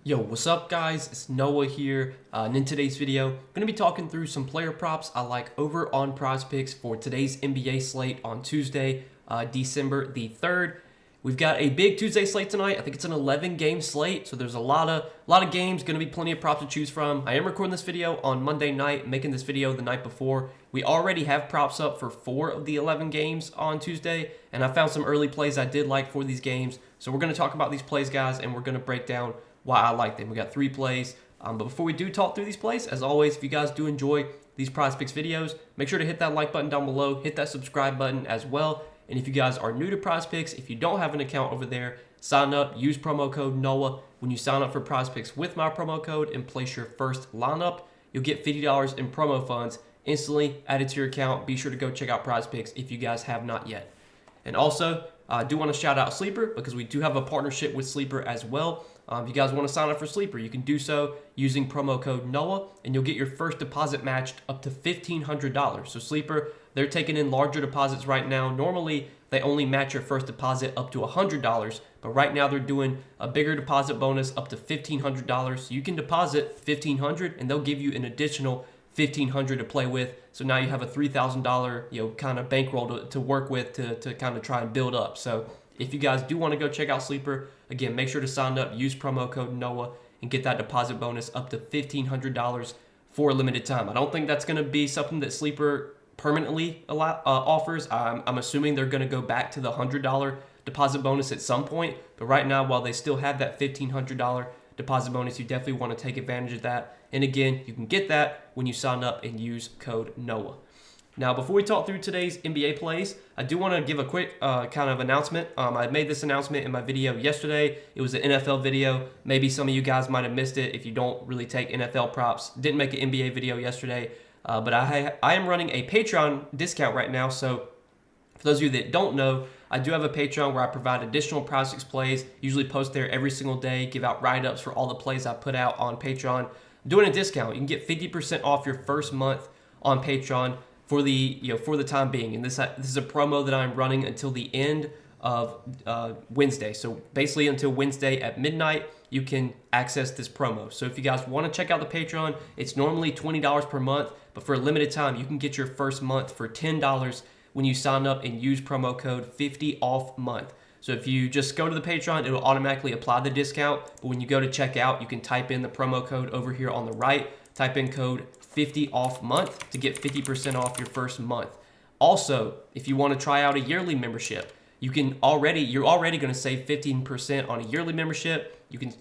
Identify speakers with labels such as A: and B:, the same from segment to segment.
A: Yo, what's up guys? It's Noah here, and in today's video, I'm going to be talking through some player props I like over on Prizepicks for today's NBA slate on Tuesday, December the 3rd. We've got a big Tuesday slate tonight. I think it's an 11-game slate, so there's a lot of games, going to be plenty of props to choose from. I am recording this video on Monday night, making this video the night before. We already have props up for 4 of the 11 games on Tuesday, and I found some early plays I did like for these games. So we're going to talk about these plays, guys, and we're going to break down why I like them. We got 3 plays. But before we do talk through these plays, as always, if you guys do enjoy these Prizepicks videos, make sure to hit that like button down below, hit that subscribe button as well. And if you guys are new to Prizepicks, if you don't have an account over there, sign up, use promo code NOAH. When you sign up for Prizepicks with my promo code and place your first lineup, you'll get $50 in promo funds instantly added to your account. Be sure to go check out Prizepicks if you guys have not yet. And also, I do want to shout out Sleeper because we do have a partnership with Sleeper as well. If you guys want to sign up for Sleeper, you can do so using promo code NOAH, and you'll get your first deposit matched up to $1,500. So Sleeper, they're taking in larger deposits right now. Normally, they only match your first deposit up to $100, but right now they're doing a bigger deposit bonus up to $1,500. So you can deposit $1,500, and they'll give you an additional $1,500 to play with. So now you have a $3,000 kind of bankroll to work with to kind of try and build up. So if you guys do want to go check out Sleeper, again, make sure to sign up, use promo code NOAH, and get that deposit bonus up to $1,500 for a limited time. I don't think that's going to be something that Sleeper permanently offers. I'm assuming they're going to go back to the $100 deposit bonus at some point. But right now, while they still have that $1,500 deposit bonus, you definitely want to take advantage of that. And again, you can get that when you sign up and use code NOAH. Now, before we talk through today's NBA plays, I do want to give a quick kind of announcement. I made this announcement in my video yesterday. It was an NFL video. Maybe some of you guys might have missed it if you don't really take NFL props. Didn't make an NBA video yesterday, but I am running a Patreon discount right now. So for those of you that don't know, I do have a Patreon where I provide additional Prizepicks plays, usually post there every single day, give out write-ups for all the plays I put out on Patreon. I'm doing a discount. You can get 50% off your first month on Patreon for the time being, and this is a promo that I'm running until the end of Wednesday. So basically until Wednesday at midnight, you can access this promo. So if you guys want to check out the Patreon, it's normally $20 per month, but for a limited time, you can get your first month for $10 when you sign up and use promo code 50OFF-month. So if you just go to the Patreon, it will automatically apply the discount, but when you go to check out, you can type in the promo code over here on the right, type in code 50OFF-month to get 50% off your first month. Also, if you want to try out a yearly membership, you're already going to save 15% on a yearly membership. You can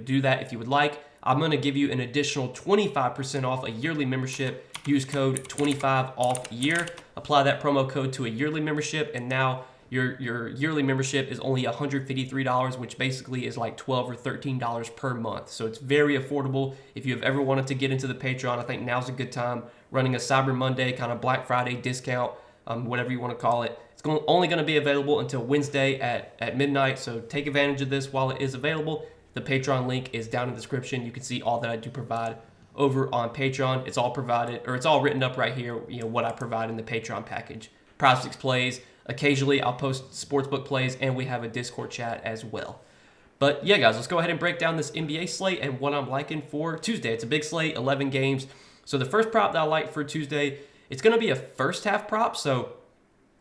A: do that if you would like. I'm going to give you an additional 25% off a yearly membership. Use code 25OFF-year. Apply that promo code to a yearly membership, and now your yearly membership is only $153, which basically is like $12 or $13 per month. So it's very affordable. If you have ever wanted to get into the Patreon, I think now's a good time. Running a Cyber Monday, kind of Black Friday discount, whatever you want to call it. It's only going to be available until Wednesday at midnight, so take advantage of this while it is available. The Patreon link is down in the description. You can see all that I do provide over on Patreon. It's all provided, or it's all written up right here, what I provide in the Patreon package. Prizepicks plays. Occasionally, I'll post sportsbook plays, and we have a Discord chat as well. But yeah, guys, let's go ahead and break down this NBA slate and what I'm liking for Tuesday. It's a big slate, 11 games. So the first prop that I like for Tuesday, it's going to be a first half prop. So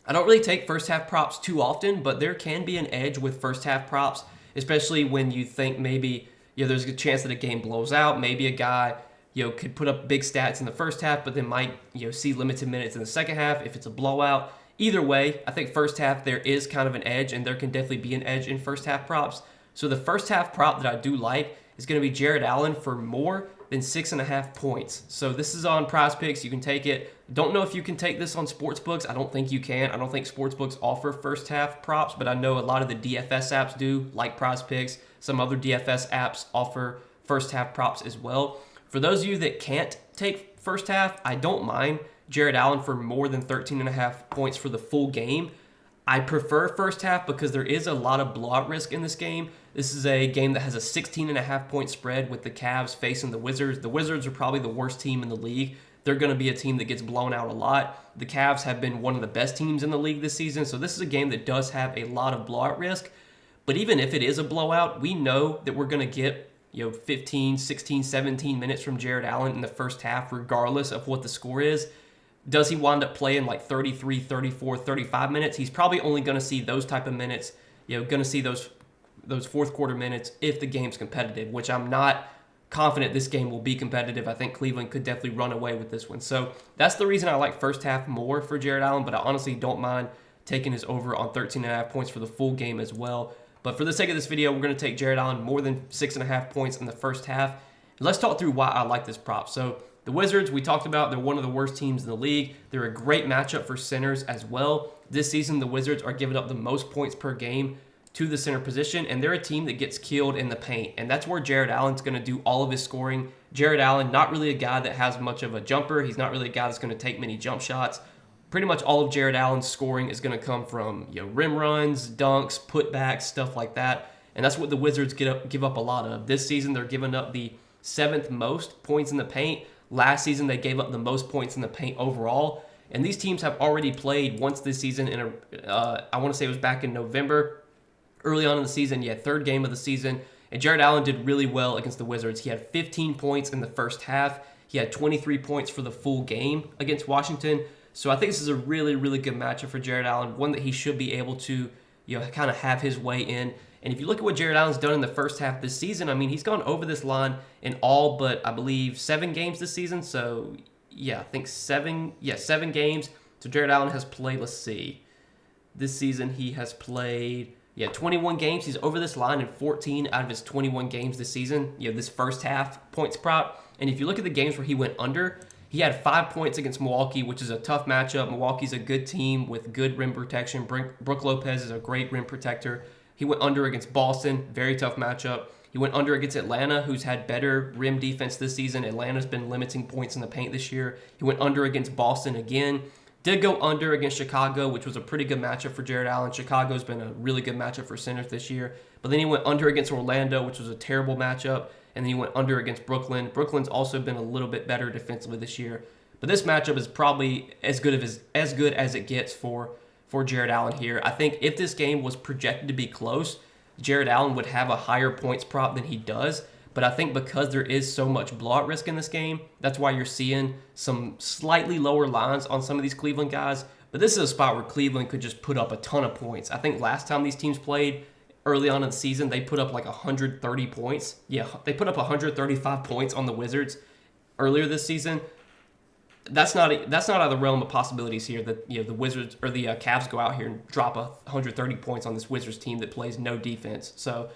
A: I don't really take first half props too often, but there can be an edge with first half props, especially when you think maybe there's a chance that a game blows out. Maybe a guy could put up big stats in the first half, but then might see limited minutes in the second half if it's a blowout. Either way, I think first half there is kind of an edge, and there can definitely be an edge in first half props. So the first half prop that I do like is going to be Jared Allen for more than 6.5 points. So this is on Prizepicks. You can take it. Don't know if you can take this on sportsbooks. I don't think you can. I don't think sportsbooks offer first half props, but I know a lot of the DFS apps do, like Prizepicks. Some other DFS apps offer first half props as well. For those of you that can't take first half, I don't mind Jared Allen for more than 13.5 points for the full game. I prefer first half because there is a lot of blowout risk in this game. This is a game that has a 16.5 point spread with the Cavs facing the Wizards. The Wizards are probably the worst team in the league. They're going to be a team that gets blown out a lot. The Cavs have been one of the best teams in the league this season, so this is a game that does have a lot of blowout risk. But even if it is a blowout, we know that we're going to get 15, 16, 17 minutes from Jared Allen in the first half, regardless of what the score is. Does he wind up playing like 33, 34, 35 minutes? He's probably only going to see those type of minutes, going to see those fourth quarter minutes if the game's competitive, which I'm not confident this game will be competitive. I think Cleveland could definitely run away with this one. So that's the reason I like first half more for Jared Allen, but I honestly don't mind taking his over on 13.5 points for the full game as well. But for the sake of this video, we're going to take Jared Allen more than 6.5 points in the first half. Let's talk through why I like this prop. So the Wizards, we talked about, they're one of the worst teams in the league. They're a great matchup for centers as well. This season, the Wizards are giving up the most points per game to the center position, and they're a team that gets killed in the paint, and that's where Jared Allen's going to do all of his scoring. Jared Allen, not really a guy that has much of a jumper. He's not really a guy that's going to take many jump shots. Pretty much all of Jared Allen's scoring is going to come from rim runs, dunks, putbacks, stuff like that, and that's what the Wizards give up a lot of. This season, they're giving up the 7th most points in the paint. Last season, they gave up the most points in the paint overall, and these teams have already played once this season. I want to say it was back in November. Early on in the season, third game of the season, and Jared Allen did really well against the Wizards. He had 15 points in the first half. He had 23 points for the full game against Washington. So I think this is a really, really good matchup for Jared Allen, one that he should be able to, kind of have his way in. And if you look at what Jared Allen's done in the first half this season, I mean, he's gone over this line in all but, I believe, 7 games this season. So, I think 7 games. So Jared Allen has played, let's see, this season he has played 21 games. He's over this line in 14 out of his 21 games this season. This first half points prop. And if you look at the games where he went under, he had 5 points against Milwaukee, which is a tough matchup. Milwaukee's a good team with good rim protection. Brook Lopez is a great rim protector. He went under against Boston, very tough matchup. He went under against Atlanta, who's had better rim defense this season. Atlanta's been limiting points in the paint this year. He went under against Boston again. Did go under against Chicago, which was a pretty good matchup for Jared Allen. Chicago's been a really good matchup for centers this year. But then he went under against Orlando, which was a terrible matchup. And then he went under against Brooklyn. Brooklyn's also been a little bit better defensively this year. But this matchup is probably as good as it gets for Jared Allen here. I think if this game was projected to be close, Jared Allen would have a higher points prop than he does. But I think because there is so much blowout risk in this game, that's why you're seeing some slightly lower lines on some of these Cleveland guys. But this is a spot where Cleveland could just put up a ton of points. I think last time these teams played early on in the season, they put up like 130 points. Yeah, they put up 135 points on the Wizards earlier this season. That's not out of the realm of possibilities here that the Wizards or the Cavs go out here and drop 130 points on this Wizards team that plays no defense. So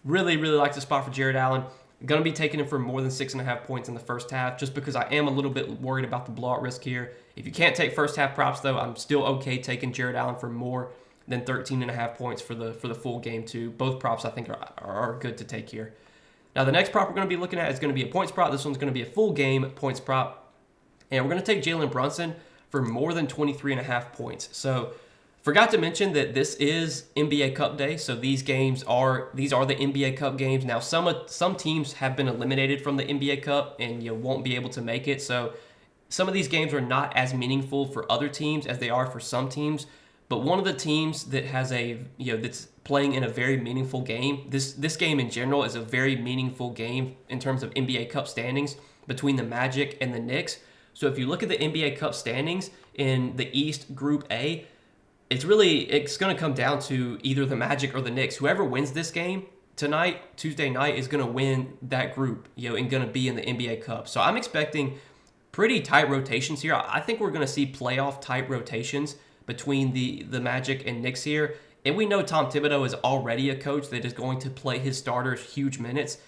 A: really, really like the spot for Jared Allen. Going to be taking him for more than 6.5 points in the first half just because I am a little bit worried about the blowout risk here. If you can't take first half props, though, I'm still okay taking Jared Allen for more than 13.5 points for the full game, too. Both props, I think, are good to take here. Now, the next prop we're going to be looking at is going to be a points prop. This one's going to be a full game points prop. And we're going to take Jalen Brunson for more than 23.5 points. So, forgot to mention that this is NBA Cup Day, so these are the NBA Cup games. Now, some teams have been eliminated from the NBA Cup and won't be able to make it. So, some of these games are not as meaningful for other teams as they are for some teams. But one of the teams that has that's playing in a very meaningful game. This game in general is a very meaningful game in terms of NBA Cup standings between the Magic and the Knicks. So, if you look at the NBA Cup standings in the East Group A, it's going to come down to either the Magic or the Knicks. Whoever wins this game tonight, Tuesday night, is going to win that group, and going to be in the NBA Cup. So I'm expecting pretty tight rotations here. I think we're going to see playoff type rotations between the Magic and Knicks here. And we know Tom Thibodeau is already a coach that is going to play his starters huge minutes.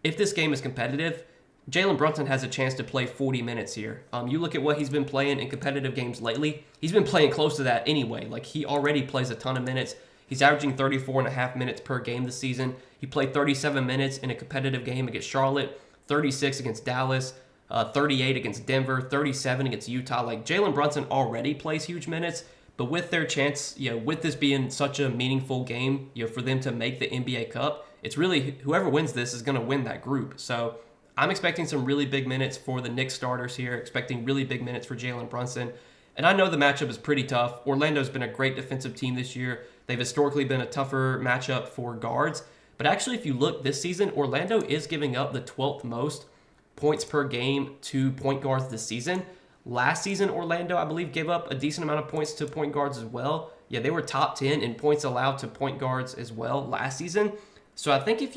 A: If this game is competitive, Jalen Brunson has a chance to play 40 minutes here. You look at what he's been playing in competitive games lately. He's been playing close to that anyway. Like, he already plays a ton of minutes. He's averaging 34.5 minutes per game this season. He played 37 minutes in a competitive game against Charlotte, 36 against Dallas, 38 against Denver, 37 against Utah. Like, Jalen Brunson already plays huge minutes, but with their chance, with this being such a meaningful game, for them to make the NBA Cup, it's really whoever wins this is going to win that group. So I'm expecting some really big minutes for the Knicks starters here, expecting really big minutes for Jalen Brunson. And I know the matchup is pretty tough. Orlando's been a great defensive team this year. They've historically been a tougher matchup for guards. But actually, if you look this season, Orlando is giving up the 12th most points per game to point guards this season. Last season, Orlando, I believe, gave up a decent amount of points to point guards as well. Yeah, they were top 10 in points allowed to point guards as well last season. So I think if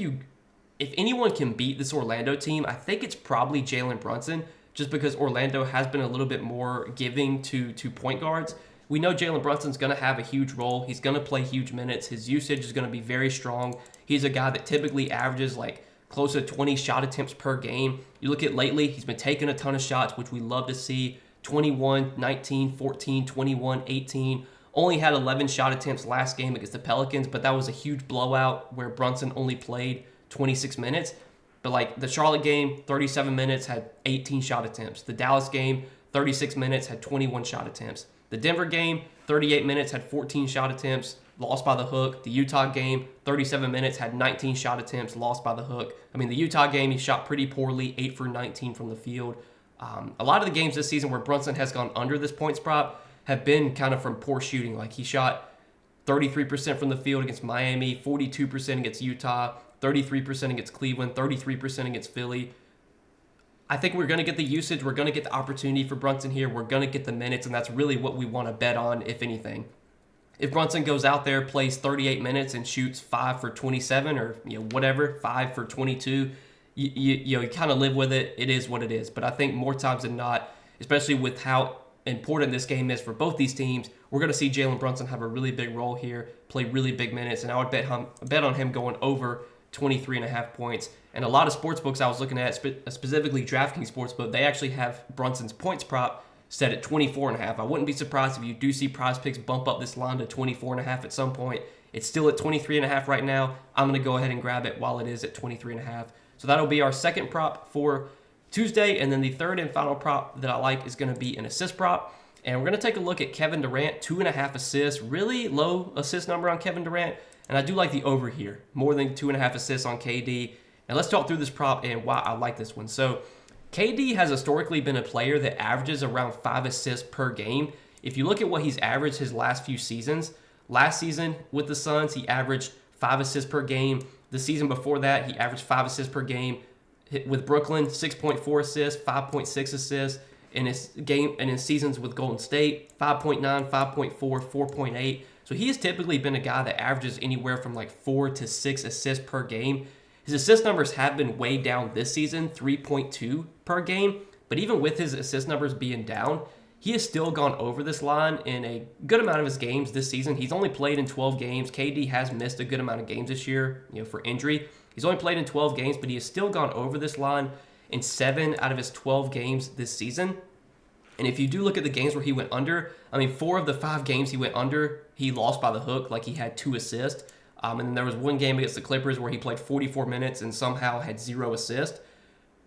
A: anyone can beat this Orlando team, I think it's probably Jalen Brunson, just because Orlando has been a little bit more giving to point guards. We know Jalen Brunson's going to have a huge role. He's going to play huge minutes. His usage is going to be very strong. He's a guy that typically averages like close to 20 shot attempts per game. You look at lately, he's been taking a ton of shots, which we love to see. 21, 19, 14, 21, 18. Only had 11 shot attempts last game against the Pelicans, but that was a huge blowout where Brunson only played 26 minutes. But like the Charlotte game, 37 minutes, had 18 shot attempts. The Dallas game, 36 minutes, had 21 shot attempts. The Denver game, 38 minutes, had 14 shot attempts, lost by the hook. The Utah game, 37 minutes, had 19 shot attempts, lost by the hook. I mean, the Utah game, he shot pretty poorly, 8 for 19 from the field. A lot of the games this season where Brunson has gone under this points prop have been kind of from poor shooting. Like he shot 33% from the field against Miami, 42% against Utah, 33% against Cleveland, 33% against Philly. I think we're going to get the usage. We're going to get the opportunity for Brunson here. We're going to get the minutes, and that's really what we want to bet on, if anything. If Brunson goes out there, plays 38 minutes, and shoots 5 for 27 or whatever, 5 for 22, you kind of live with it. It is what it is. But I think more times than not, especially with how important this game is for both these teams, we're going to see Jalen Brunson have a really big role here, play really big minutes, and I would bet on him going over 23.5 points. And a lot of sports books I was looking at, specifically DraftKings Sportsbook, they actually have Brunson's points prop set at 24.5. I wouldn't be surprised if you do see Prizepicks bump up this line to 24.5 at some point. It's still at 23.5 right now. I'm going to go ahead and grab it while it is at 23.5. So that'll be our second prop for Tuesday. And then the third and final prop that I like is going to be an assist prop. And we're going to take a look at Kevin Durant, 2.5 assists. Really low assist number on Kevin Durant. And I do like the over here, more than 2.5 assists on KD. And let's talk through this prop and why I like this one. So KD has historically been a player that averages around 5 assists per game. If you look at what he's averaged his last few seasons, last season with the Suns, he averaged 5 assists per game. The season before that, he averaged 5 assists per game. With Brooklyn, 6.4 assists, 5.6 assists. In his seasons with Golden State, 5.9, 5.4, 4.8. So he has typically been a guy that averages anywhere from like 4 to 6 assists per game. His assist numbers have been way down this season, 3.2 per game. But even with his assist numbers being down, he has still gone over this line in a good amount of his games this season. He's only played in 12 games. KD has missed a good amount of games this year, for injury. He's only played in 12 games, but he has still gone over this line in 7 out of his 12 games this season. And if you do look at the games where he went under, 4 of the 5 games he went under, he lost by the hook, like he had 2 assists. And then there was one game against the Clippers where he played 44 minutes and somehow had 0 assists.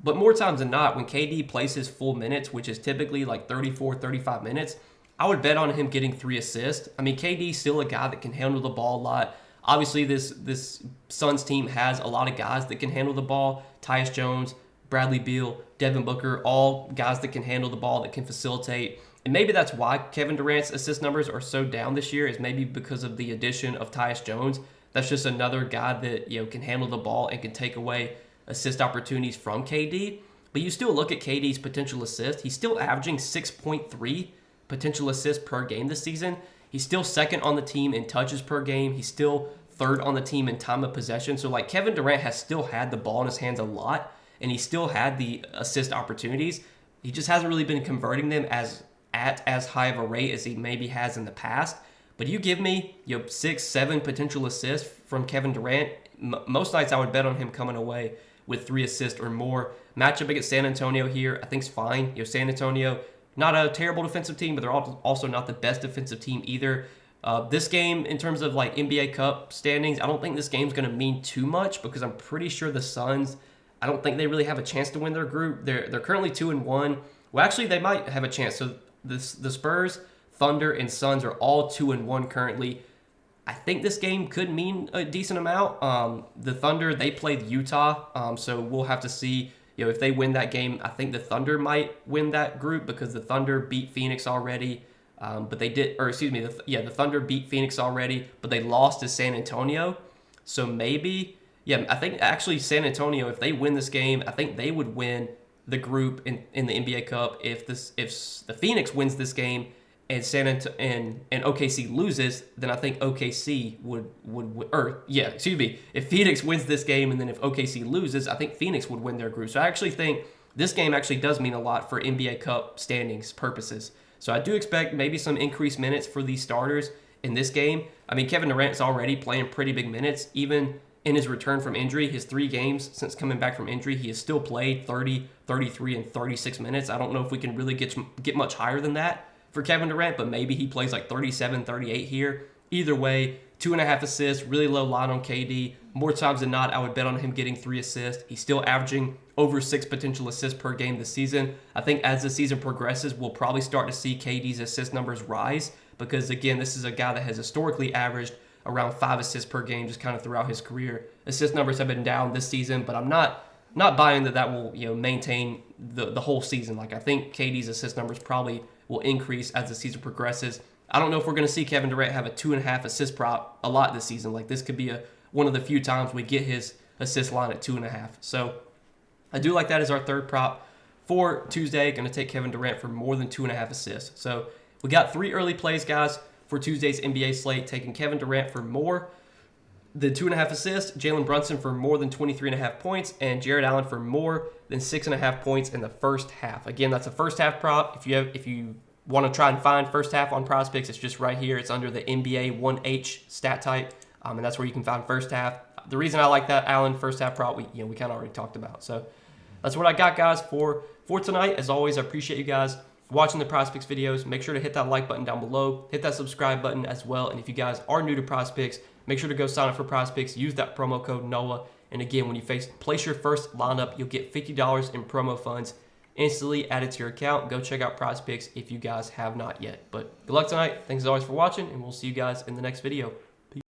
A: But more times than not, when KD plays his full minutes, which is typically like 34, 35 minutes, I would bet on him getting 3 assists. KD's still a guy that can handle the ball a lot. Obviously, this Suns team has a lot of guys that can handle the ball. Tyus Jones, Bradley Beal, Devin Booker, all guys that can handle the ball, that can facilitate. And maybe that's why Kevin Durant's assist numbers are so down this year, is maybe because of the addition of Tyus Jones. That's just another guy that can handle the ball and can take away assist opportunities from KD. But you still look at KD's potential assist. He's still averaging 6.3 potential assists per game this season. He's still second on the team in touches per game. He's still third on the team in time of possession. So like Kevin Durant has still had the ball in his hands a lot, and he still had the assist opportunities. He just hasn't really been converting them at as high of a rate as he maybe has in the past. But you give me 6, 7 potential assists from Kevin Durant, most nights I would bet on him coming away with 3 assists or more. Matchup against San Antonio here, I think is fine. San Antonio, not a terrible defensive team, but they're also not the best defensive team either. This game, in terms of like NBA Cup standings, I don't think this game's going to mean too much because I'm pretty sure the Suns, I don't think they really have a chance to win their group. They're currently 2-1. Well, actually, they might have a chance. So the Spurs, Thunder, and Suns are all 2-1 currently. I think this game could mean a decent amount. The Thunder, they played Utah, so we'll have to see. If they win that game, I think the Thunder might win that group because the Thunder beat Phoenix already. The Thunder beat Phoenix already, but they lost to San Antonio. So maybe Yeah, I think actually San Antonio, if they win this game, I think they would win the group in the NBA Cup. If the Phoenix wins this game and and OKC loses, then I think OKC excuse me. If Phoenix wins this game and then if OKC loses, I think Phoenix would win their group. So I actually think this game actually does mean a lot for NBA Cup standings purposes. So I do expect maybe some increased minutes for these starters in this game. I mean, Kevin Durant's already playing pretty big minutes, even in his return from injury. His 3 games since coming back from injury, he has still played 30, 33, and 36 minutes. I don't know if we can really get much higher than that for Kevin Durant, but maybe he plays like 37, 38 here. Either way, 2.5 assists, really low line on KD. More times than not, I would bet on him getting 3 assists. He's still averaging over 6 potential assists per game this season. I think as the season progresses, we'll probably start to see KD's assist numbers rise because, again, this is a guy that has historically averaged around 5 assists per game just kind of throughout his career. Assist numbers have been down this season, but I'm not buying that will maintain the whole season. Like, I think KD's assist numbers probably will increase as the season progresses. I don't know if we're going to see Kevin Durant have a 2.5 assist prop a lot this season. Like, this could be one of the few times we get his assist line at 2.5. So I do like that as our third prop for Tuesday. Going to take Kevin Durant for more than 2.5 assists. So we got 3 early plays, guys, for Tuesday's NBA slate, taking Kevin Durant for more than 2.5 assists, Jalen Brunson for more than 23.5 points, and Jared Allen for more than 6.5 points in the first half. Again, that's a first half prop. If you want to try and find first half on Prizepicks, it's just right here. It's under the NBA 1H stat type, and that's where you can find first half. The reason I like that Allen first half prop, we kind of already talked about. So that's what I got, guys, for tonight. As always, I appreciate you guys watching the Prizepicks videos. Make sure to hit that like button down below. Hit that subscribe button as well. And if you guys are new to Prizepicks, make sure to go sign up for Prizepicks. Use that promo code NOAH. And again, when you place your first lineup, you'll get $50 in promo funds instantly added to your account. Go check out Prizepicks if you guys have not yet. But good luck tonight. Thanks as always for watching, and we'll see you guys in the next video.